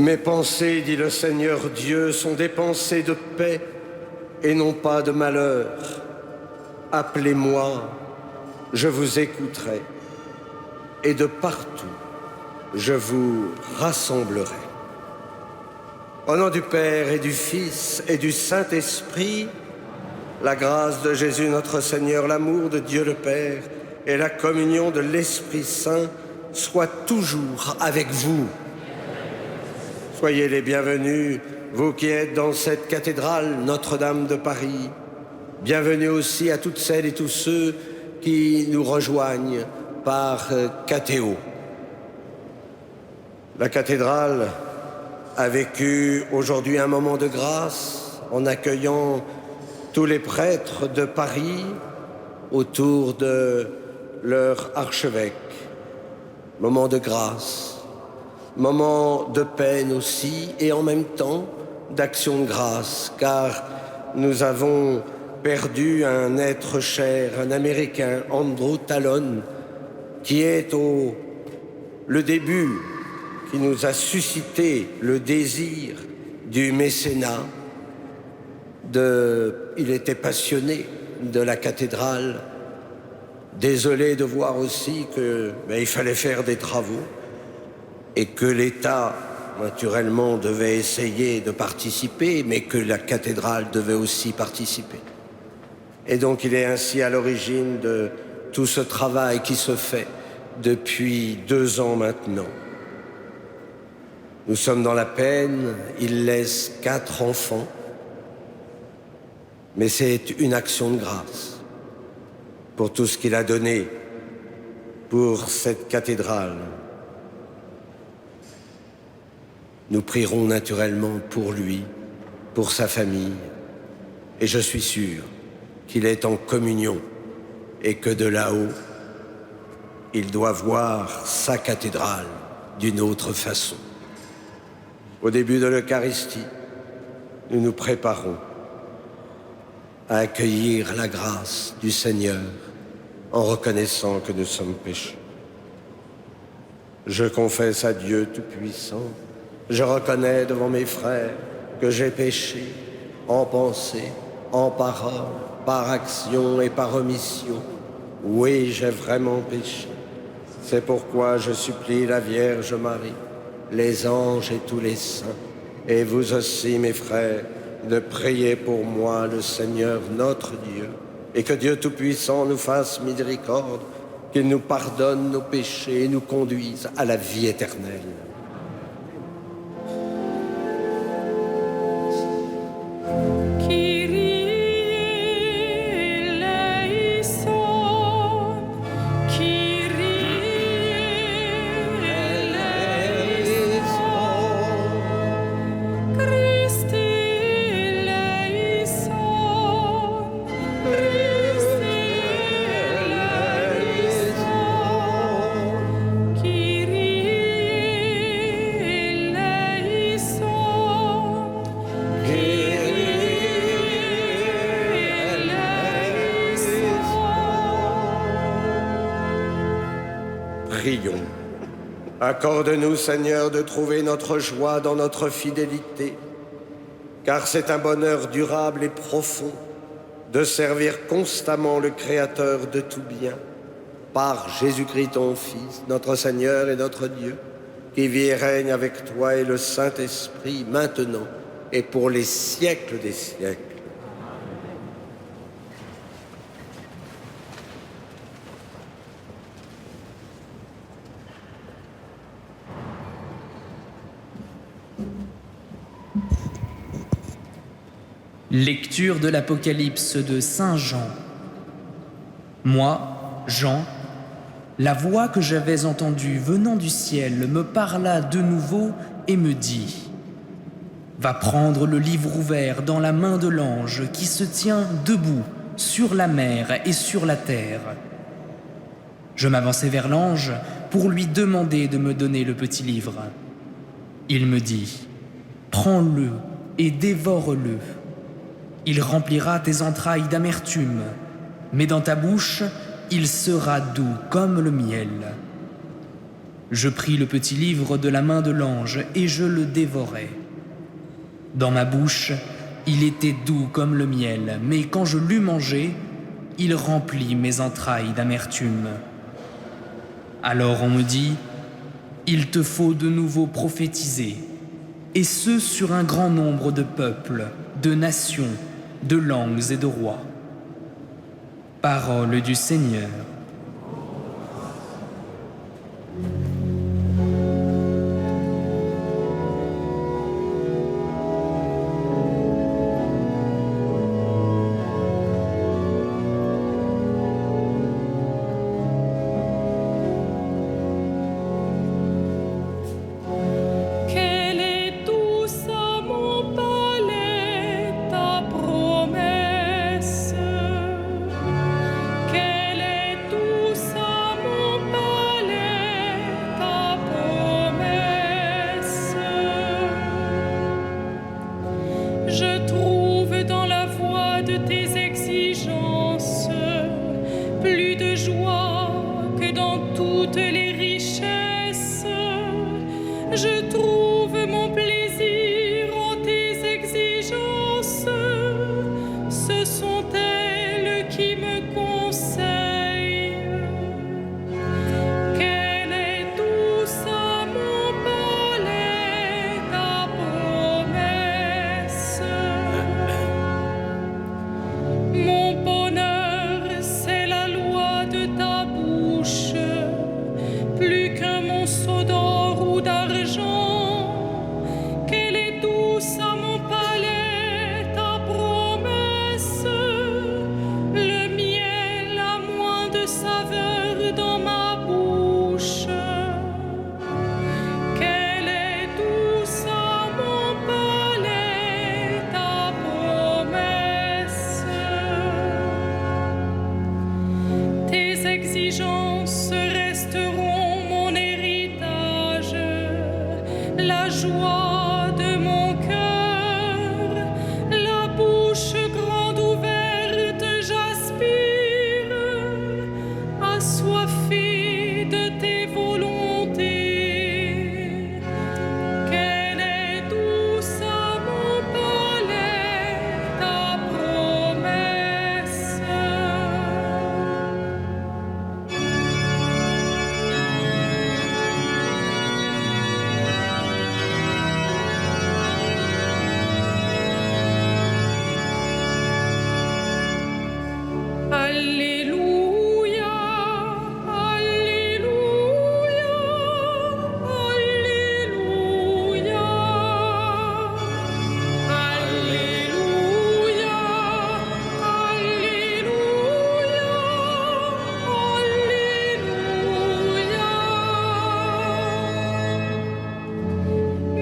Mes pensées, dit le Seigneur Dieu, sont des pensées de paix et non pas de malheur. Appelez-moi, je vous écouterai, et de partout, je vous rassemblerai. Au nom du Père et du Fils et du Saint-Esprit, la grâce de Jésus notre Seigneur, l'amour de Dieu le Père et la communion de l'Esprit Saint soient toujours avec vous. Soyez les bienvenus, vous qui êtes dans cette cathédrale Notre-Dame de Paris. Bienvenue aussi à toutes celles et tous ceux qui nous rejoignent par Catéo. La cathédrale a vécu aujourd'hui un moment de grâce en accueillant tous les prêtres de Paris autour de leur archevêque. Moment de grâce. Moment de peine aussi, et en même temps d'action de grâce, car nous avons perdu un être cher, un Américain, Andrew Tallon, qui est le début, qui nous a suscité le désir du mécénat. Il était passionné de la cathédrale, désolé de voir aussi qu'il fallait faire des travaux, et que l'État, naturellement, devait essayer de participer, mais que la cathédrale devait aussi participer. Et donc il est ainsi à l'origine de tout ce travail qui se fait depuis 2 ans maintenant. Nous sommes dans la peine, il laisse 4 enfants, mais c'est une action de grâce pour tout ce qu'il a donné pour cette cathédrale. Nous prierons naturellement pour lui, pour sa famille, et je suis sûr qu'il est en communion et que de là-haut, il doit voir sa cathédrale d'une autre façon. Au début de l'Eucharistie, nous nous préparons à accueillir la grâce du Seigneur en reconnaissant que nous sommes pécheurs. Je confesse à Dieu Tout-Puissant, je reconnais devant mes frères que j'ai péché en pensée, en parole, par action et par omission. Oui, j'ai vraiment péché. C'est pourquoi je supplie la Vierge Marie, les anges et tous les saints, et vous aussi, mes frères, de prier pour moi le Seigneur notre Dieu, et que Dieu Tout-Puissant nous fasse miséricorde, qu'il nous pardonne nos péchés et nous conduise à la vie éternelle. Prions. Accorde-nous, Seigneur, de trouver notre joie dans notre fidélité, car c'est un bonheur durable et profond de servir constamment le Créateur de tout bien, par Jésus-Christ ton Fils, notre Seigneur et notre Dieu, qui vit et règne avec toi et le Saint-Esprit, maintenant et pour les siècles des siècles. Lecture de l'Apocalypse de Saint Jean. Moi, Jean, la voix que j'avais entendue venant du ciel me parla de nouveau et me dit : Va prendre le livre ouvert dans la main de l'ange qui se tient debout sur la mer et sur la terre. Je m'avançai vers l'ange pour lui demander de me donner le petit livre. Il me dit : Prends-le et dévore-le. Il remplira tes entrailles d'amertume, mais dans ta bouche, il sera doux comme le miel. Je pris le petit livre de la main de l'ange et je le dévorai. Dans ma bouche, il était doux comme le miel, mais quand je l'eus mangé, il remplit mes entrailles d'amertume. Alors on me dit, il te faut de nouveau prophétiser, et ce sur un grand nombre de peuples, de nations, de langues et de rois. Parole du Seigneur. Je trouve dans la voix de tes exigences plus de joie que dans toutes les richesses. Je trouve mon plaisir en tes exigences. Ce sont elles qui me conseillent. Quelle est douce à mon palais ta promesse. Mon bonheur, c'est la loi de ta bouche, plus qu'un monceau d'or ou d'argent. Quelle est douce à mon palais ta promesse. Le miel a moins de saveur dans ma bouche. Quelle est douce à mon palais ta promesse. Tes exigences resteront mon héritage, la joie de mon cœur, la bouche grande ouverte, j'aspire, assoiffée de tes volontés. Quelle est douce à mon palais ta promesse. Alléluia, Alléluia, Alléluia, Alléluia, Alléluia.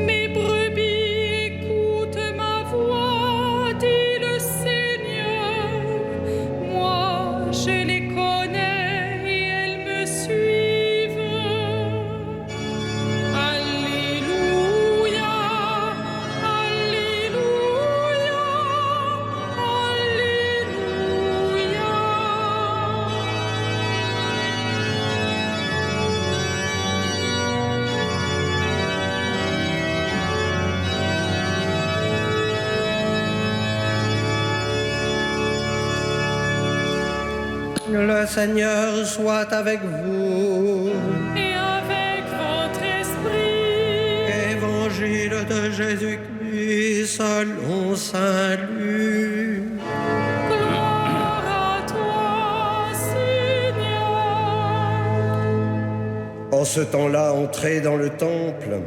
Mes brebis écoutent ma voix, dit le Seigneur. Moi, je les connais et elles me suivent. Alléluia, Alléluia, Alléluia. Le Seigneur soit avec vous. Et avec votre esprit. Évangile de Jésus-Christ selon saint Luc. Gloire à toi, Seigneur. En ce temps-là, entré dans le temple,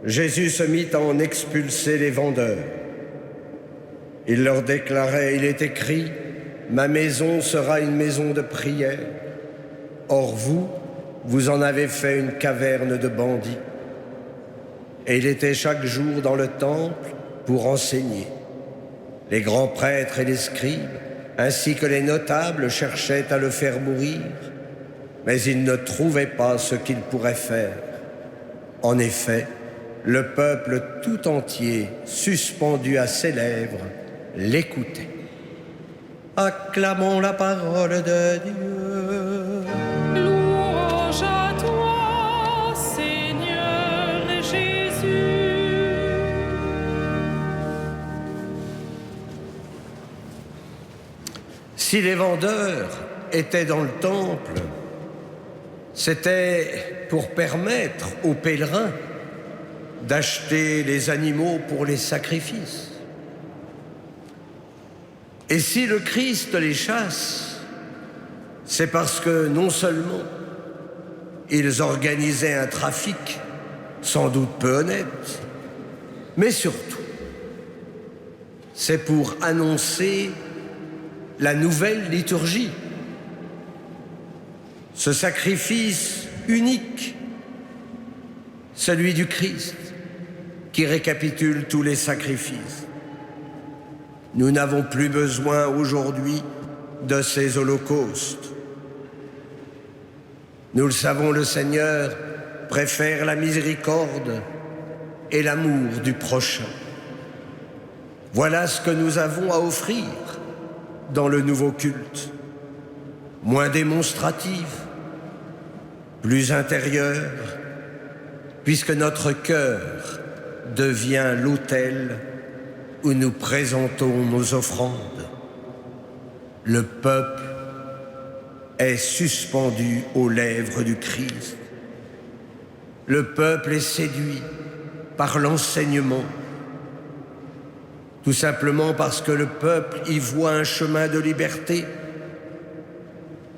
Jésus se mit à en expulser les vendeurs. Il leur déclarait, il est écrit, ma maison sera une maison de prière. Or vous, vous en avez fait une caverne de bandits. Et il était chaque jour dans le temple pour enseigner. Les grands prêtres et les scribes, ainsi que les notables, cherchaient à le faire mourir, mais ils ne trouvaient pas ce qu'ils pourraient faire. En effet, le peuple tout entier, suspendu à ses lèvres, l'écoutait. Acclamons la parole de Dieu. Louange à toi, Si les vendeurs étaient dans le temple, c'était pour permettre aux pèlerins d'acheter les animaux pour les sacrifices. Et si le Christ les chasse, c'est parce que non seulement ils organisaient un trafic sans doute peu honnête, mais surtout, c'est pour annoncer la nouvelle liturgie, ce sacrifice unique, celui du Christ, qui récapitule tous les sacrifices. Nous n'avons plus besoin aujourd'hui de ces holocaustes. Nous le savons, le Seigneur préfère la miséricorde et l'amour du prochain. Voilà ce que nous avons à offrir dans le nouveau culte. Moins démonstratif, plus intérieur, puisque notre cœur devient l'autel où nous présentons nos offrandes. Le peuple est suspendu aux lèvres du Christ. Le peuple est séduit par l'enseignement, tout simplement parce que le peuple y voit un chemin de liberté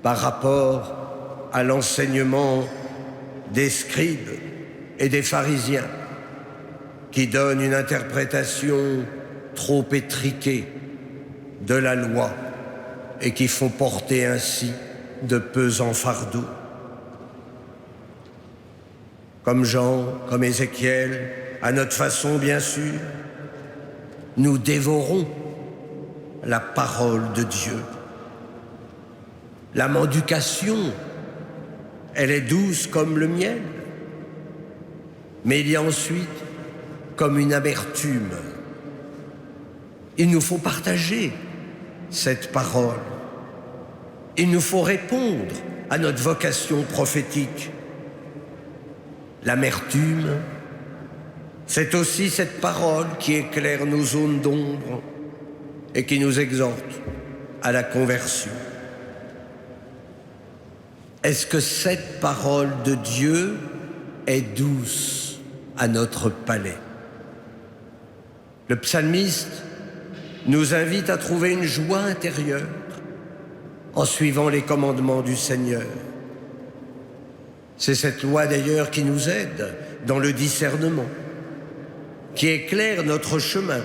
par rapport à l'enseignement des scribes et des pharisiens qui donnent une interprétation trop étriquée de la loi et qui font porter ainsi de pesants fardeaux. Comme Jean, comme Ézéchiel, à notre façon bien sûr, nous dévorons la parole de Dieu. La mendication, elle est douce comme le miel, mais il y a ensuite comme une amertume. Il nous faut partager cette parole. Il nous faut répondre à notre vocation prophétique. L'amertume, c'est aussi cette parole qui éclaire nos zones d'ombre et qui nous exhorte à la conversion. Est-ce que cette parole de Dieu est douce à notre palais? Le psalmiste nous invite à trouver une joie intérieure en suivant les commandements du Seigneur. C'est cette loi d'ailleurs qui nous aide dans le discernement, qui éclaire notre chemin.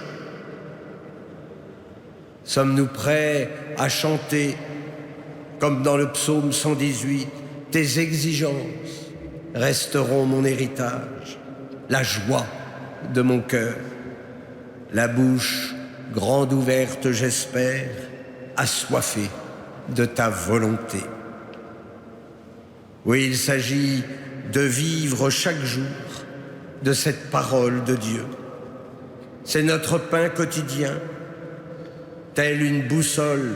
Sommes-nous prêts à chanter, comme dans le psaume 118, « Tes exigences resteront mon héritage, la joie de mon cœur, la bouche grande ouverte, j'espère, assoiffée de ta volonté. » Oui, il s'agit de vivre chaque jour de cette parole de Dieu. C'est notre pain quotidien. Telle une boussole,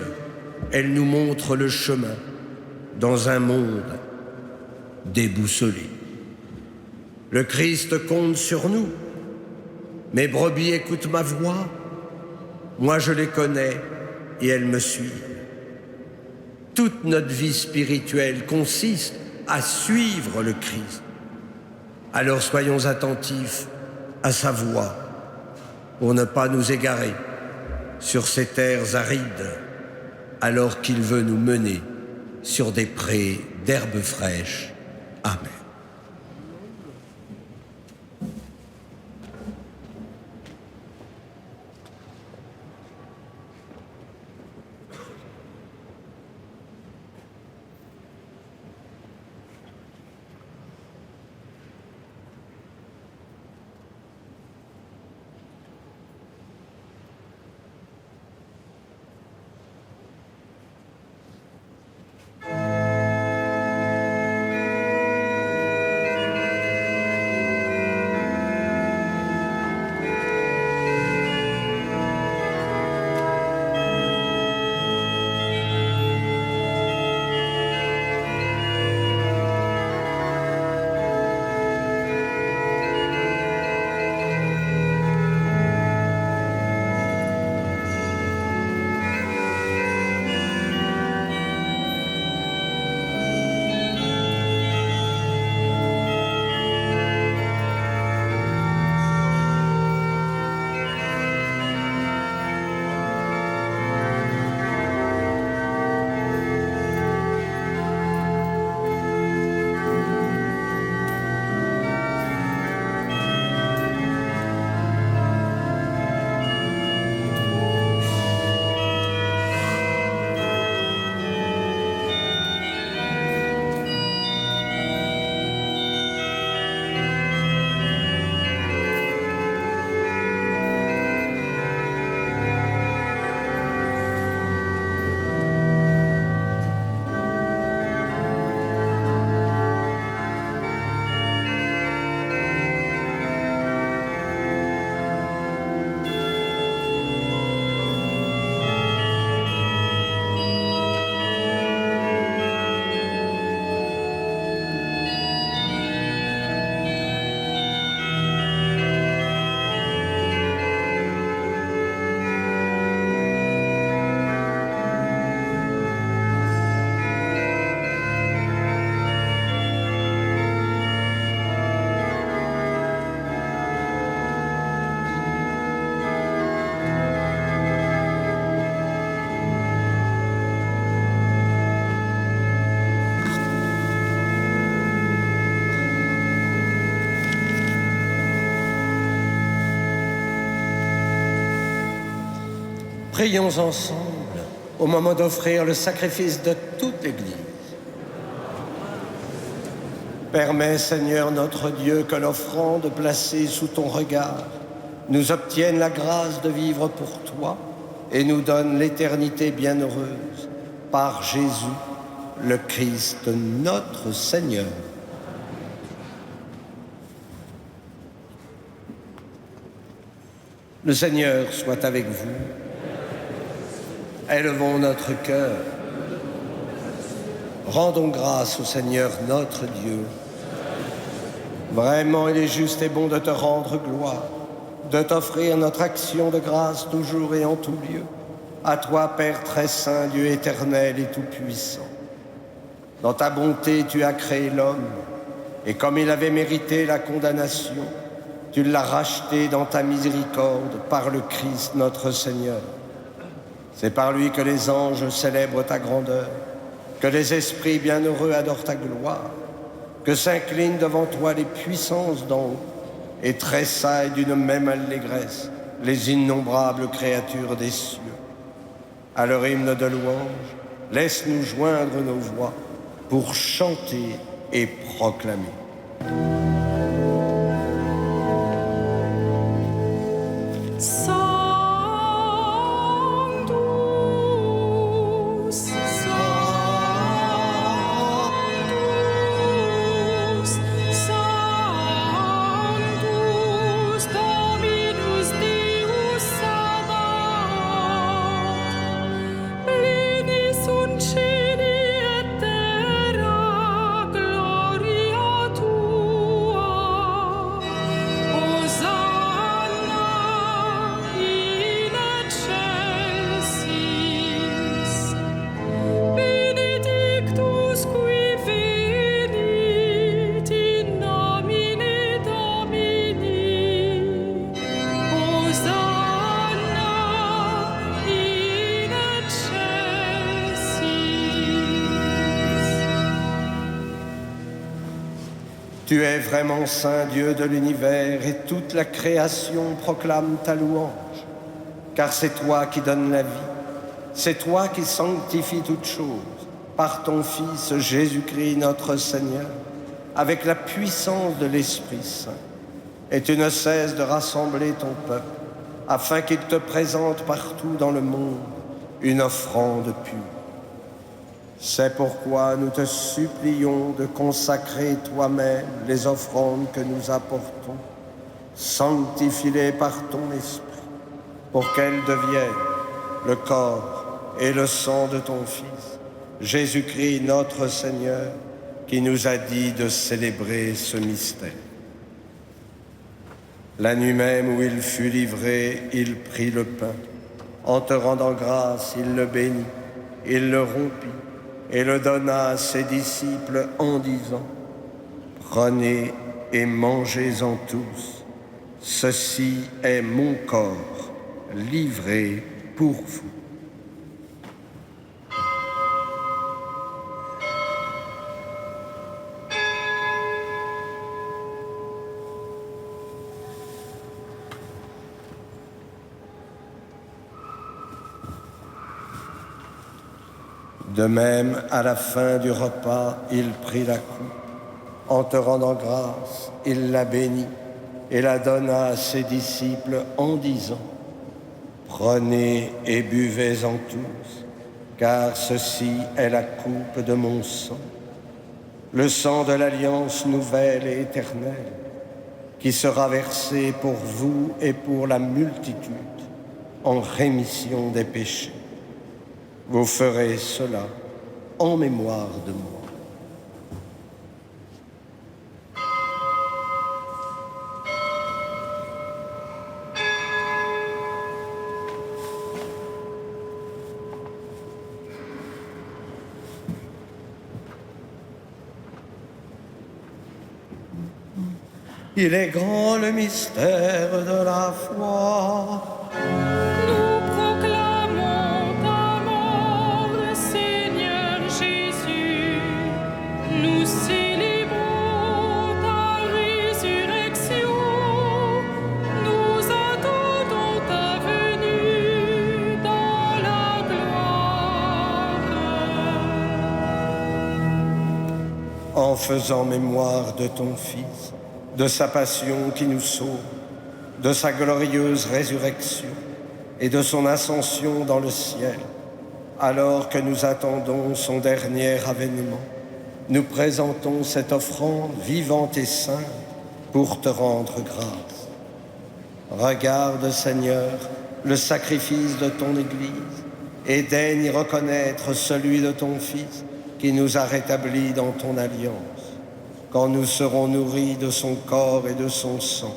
elle nous montre le chemin dans un monde déboussolé. Le Christ compte sur nous. Mes brebis écoutent ma voix. Moi, je les connais et elles me suivent. Toute notre vie spirituelle consiste à suivre le Christ. Alors soyons attentifs à sa voix pour ne pas nous égarer sur ces terres arides alors qu'il veut nous mener sur des prés d'herbes fraîches. Amen. Prions ensemble au moment d'offrir le sacrifice de toute l'Église. Permets, Seigneur notre Dieu, que l'offrande placée sous ton regard nous obtienne la grâce de vivre pour toi et nous donne l'éternité bienheureuse par Jésus, le Christ, notre Seigneur. Le Seigneur soit avec vous. Élevons notre cœur. Rendons grâce au Seigneur notre Dieu. Vraiment, il est juste et bon de te rendre gloire, de t'offrir notre action de grâce toujours et en tout lieu. À toi, Père très saint, Dieu éternel et tout-puissant. Dans ta bonté, tu as créé l'homme, et comme il avait mérité la condamnation, tu l'as racheté dans ta miséricorde par le Christ notre Seigneur. C'est par lui que les anges célèbrent ta grandeur, que les esprits bienheureux adorent ta gloire, que s'inclinent devant toi les puissances d'en haut et tressaillent d'une même allégresse les innombrables créatures des cieux. À leur hymne de louange, laisse-nous joindre nos voix pour chanter et proclamer. Tu es vraiment saint Dieu de l'univers et toute la création proclame ta louange. Car c'est toi qui donnes la vie, c'est toi qui sanctifies toutes choses par ton Fils Jésus-Christ notre Seigneur, avec la puissance de l'Esprit Saint. Et tu ne cesses de rassembler ton peuple afin qu'il te présente partout dans le monde une offrande pure. C'est pourquoi nous te supplions de consacrer toi-même les offrandes que nous apportons. Sanctifie-les par ton esprit, pour qu'elles deviennent le corps et le sang de ton Fils, Jésus-Christ notre Seigneur, qui nous a dit de célébrer ce mystère. La nuit même où il fut livré, il prit le pain. En te rendant grâce, il le bénit, il le rompit et le donna à ses disciples en disant : « Prenez et mangez-en tous. Ceci est mon corps livré pour vous. » De même, à la fin du repas, il prit la coupe. En te rendant grâce, il la bénit et la donna à ses disciples en disant : « Prenez et buvez-en tous, car ceci est la coupe de mon sang, le sang de l'alliance nouvelle et éternelle, qui sera versé pour vous et pour la multitude en rémission des péchés. Vous ferez cela en mémoire de moi. » Il est grand le mystère de la foi. Nous proclamons ta mort, Seigneur Jésus. Nous célébrons ta résurrection. Nous attendons ta venue dans en faisant mémoire de ton Fils, de sa passion qui nous sauve, de sa glorieuse résurrection et de son ascension dans le ciel, alors que nous attendons son dernier avènement, nous présentons cette offrande vivante et sainte pour te rendre grâce. Regarde, Seigneur, le sacrifice de ton Église et daigne y reconnaître celui de ton Fils qui nous a rétablis dans ton alliance. Quand nous serons nourris de son corps et de son sang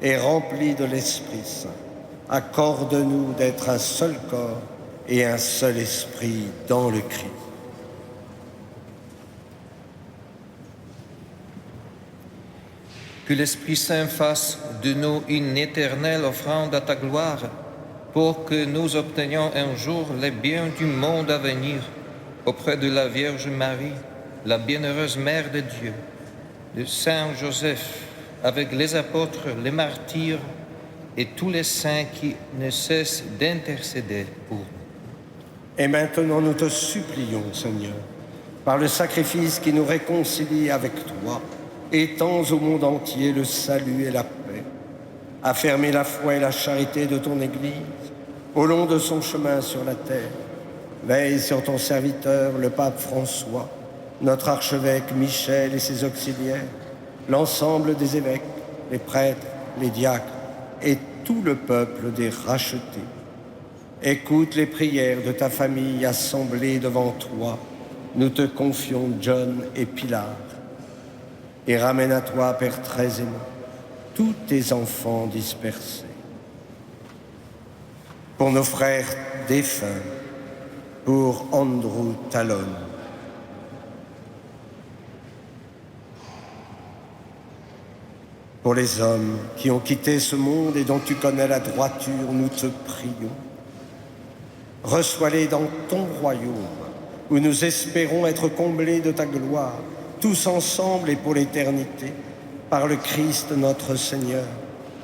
et remplis de l'Esprit Saint, accorde-nous d'être un seul corps et un seul esprit dans le Christ. Que l'Esprit Saint fasse de nous une éternelle offrande à ta gloire, pour que nous obtenions un jour les biens du monde à venir, auprès de la Vierge Marie, la bienheureuse Mère de Dieu, de Saint Joseph, avec les apôtres, les martyrs et tous les saints qui ne cessent d'intercéder pour nous. Et maintenant nous te supplions, Seigneur, par le sacrifice qui nous réconcilie avec toi, étends au monde entier le salut et la paix. Affermis la foi et la charité de ton Église au long de son chemin sur la terre. Veille sur ton serviteur, le pape François, notre archevêque Michel et ses auxiliaires, l'ensemble des évêques, les prêtres, les diacres et tout le peuple des rachetés. Écoute les prières de ta famille assemblée devant toi. Nous te confions John et Pilar. Et ramène à toi, Père très aimant, tous tes enfants dispersés. Pour nos frères défunts, pour Andrew Talon, pour les hommes qui ont quitté ce monde et dont tu connais la droiture, nous te prions. Reçois-les dans ton royaume, où nous espérons être comblés de ta gloire, tous ensemble et pour l'éternité, par le Christ notre Seigneur,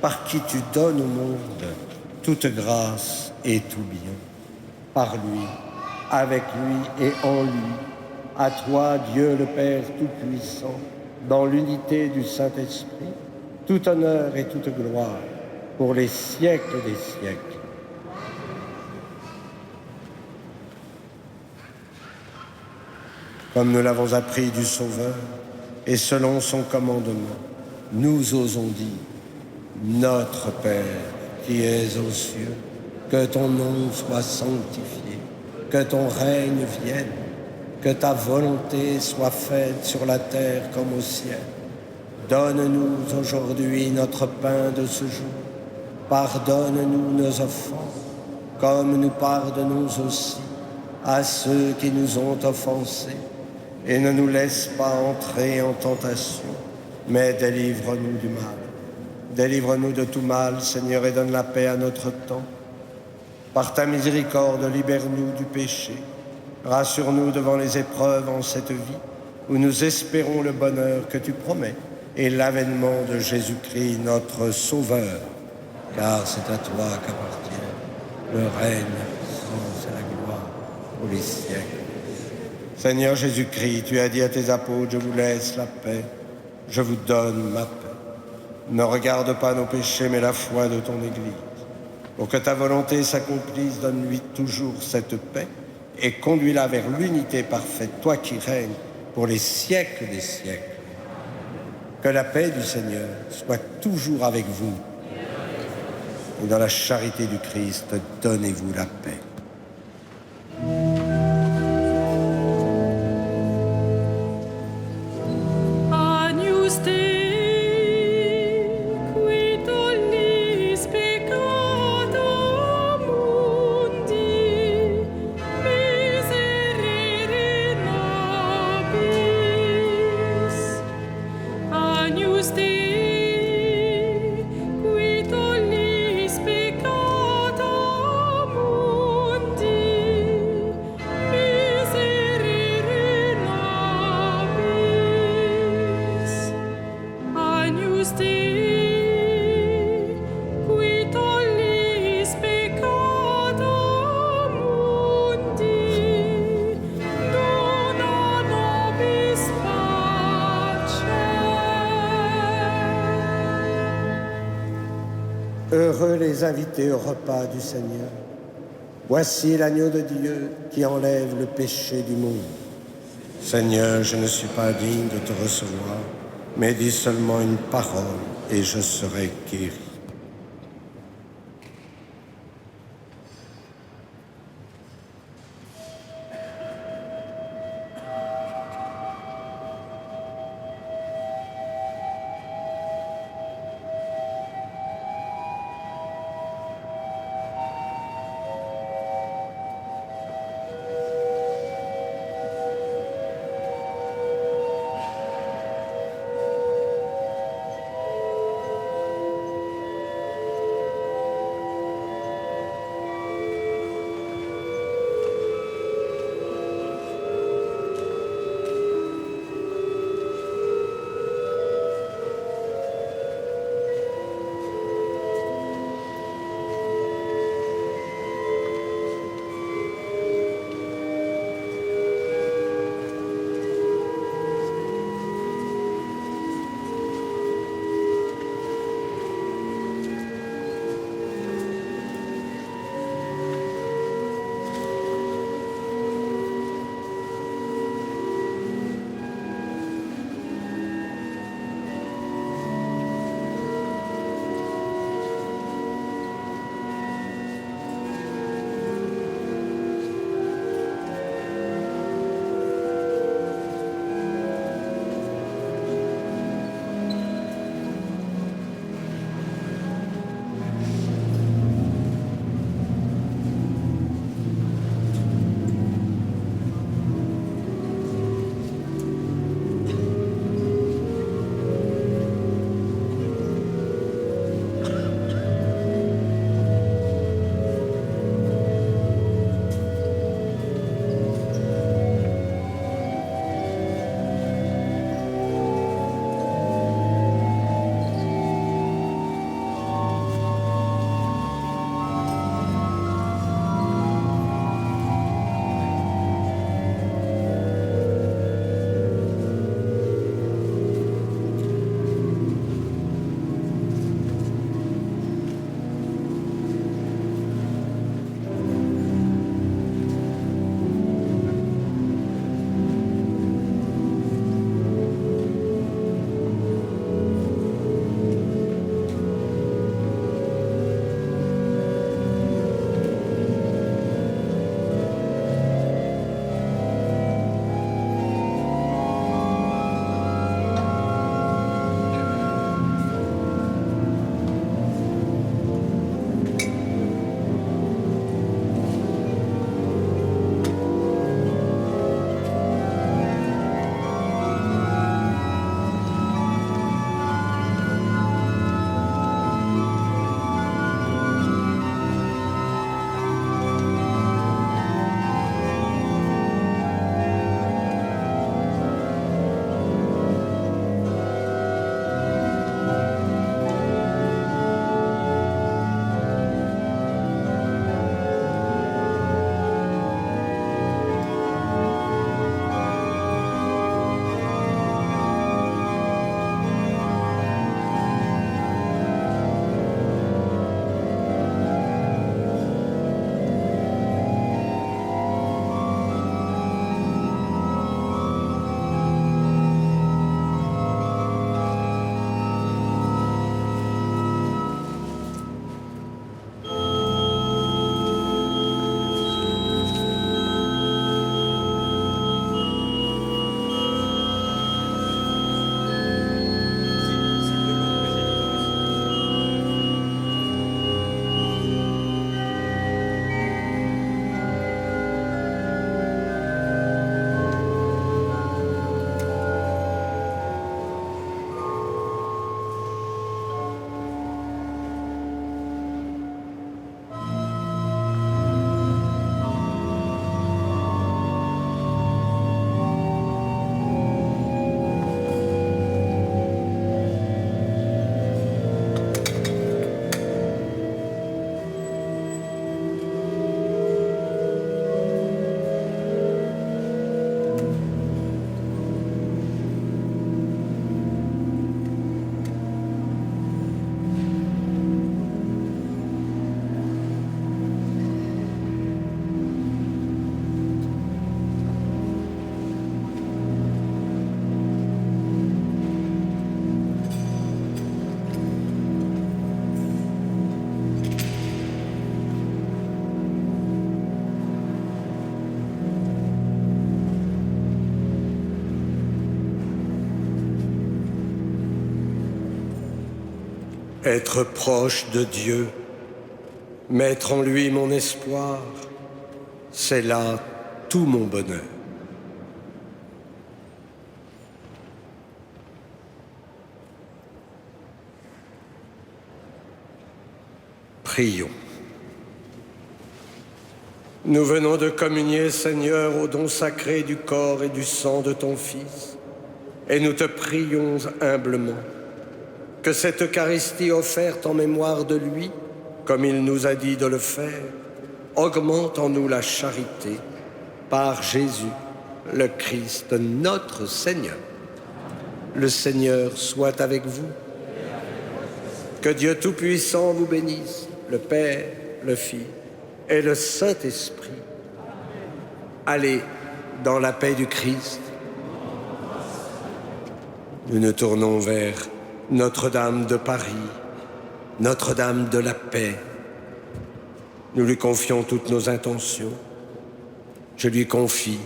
par qui tu donnes au monde toute grâce et tout bien. Par lui, avec lui et en lui, à toi, Dieu le Père Tout-Puissant, dans l'unité du Saint-Esprit, tout honneur et toute gloire, pour les siècles des siècles. Comme nous l'avons appris du Sauveur, et selon son commandement, nous osons dire, Notre Père, qui es aux cieux, que ton nom soit sanctifié, que ton règne vienne, que ta volonté soit faite sur la terre comme au ciel. Donne-nous aujourd'hui notre pain de ce jour. Pardonne-nous nos offenses, comme nous pardonnons aussi à ceux qui nous ont offensés. Et ne nous laisse pas entrer en tentation, mais délivre-nous du mal. Délivre-nous de tout mal, Seigneur, et donne la paix à notre temps. Par ta miséricorde, libère-nous du péché. Rassure-nous devant les épreuves en cette vie, où nous espérons le bonheur que tu promets et l'avènement de Jésus-Christ, notre Sauveur. Car c'est à toi qu'appartient le règne, la puissance et la gloire pour les siècles. Seigneur Jésus-Christ, tu as dit à tes apôtres, je vous laisse la paix, je vous donne ma paix. Ne regarde pas nos péchés, mais la foi de ton Église. Pour que ta volonté s'accomplisse, donne-lui toujours cette paix et conduis-la vers l'unité parfaite, toi qui règnes pour les siècles des siècles. Que la paix du Seigneur soit toujours avec vous. Et dans la charité du Christ, donnez-vous la paix. Qui tollis peccata Heureux les invités au repas du Seigneur. Voici l'agneau de Dieu qui enlève le péché du monde. Seigneur, je ne suis pas digne de te recevoir, mais dis seulement une parole et je serai guéri. Être proche de Dieu, mettre en lui mon espoir, c'est là tout mon bonheur. Prions. Nous venons de communier, Seigneur, au don sacré du corps et du sang de ton Fils, et nous te prions humblement que cette Eucharistie offerte en mémoire de lui, comme il nous a dit de le faire, augmente en nous la charité par Jésus, le Christ, notre Seigneur. Le Seigneur soit avec vous. Que Dieu Tout-Puissant vous bénisse, le Père, le Fils et le Saint-Esprit. Allez dans la paix du Christ. Nous nous tournons vers Notre-Dame de Paris, Notre-Dame de la paix. Nous lui confions toutes nos intentions. Je lui confie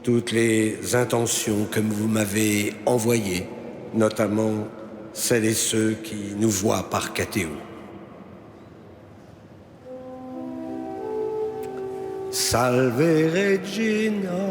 toutes les intentions que vous m'avez envoyées, notamment celles et ceux qui nous voient par catéo. Salve Regina,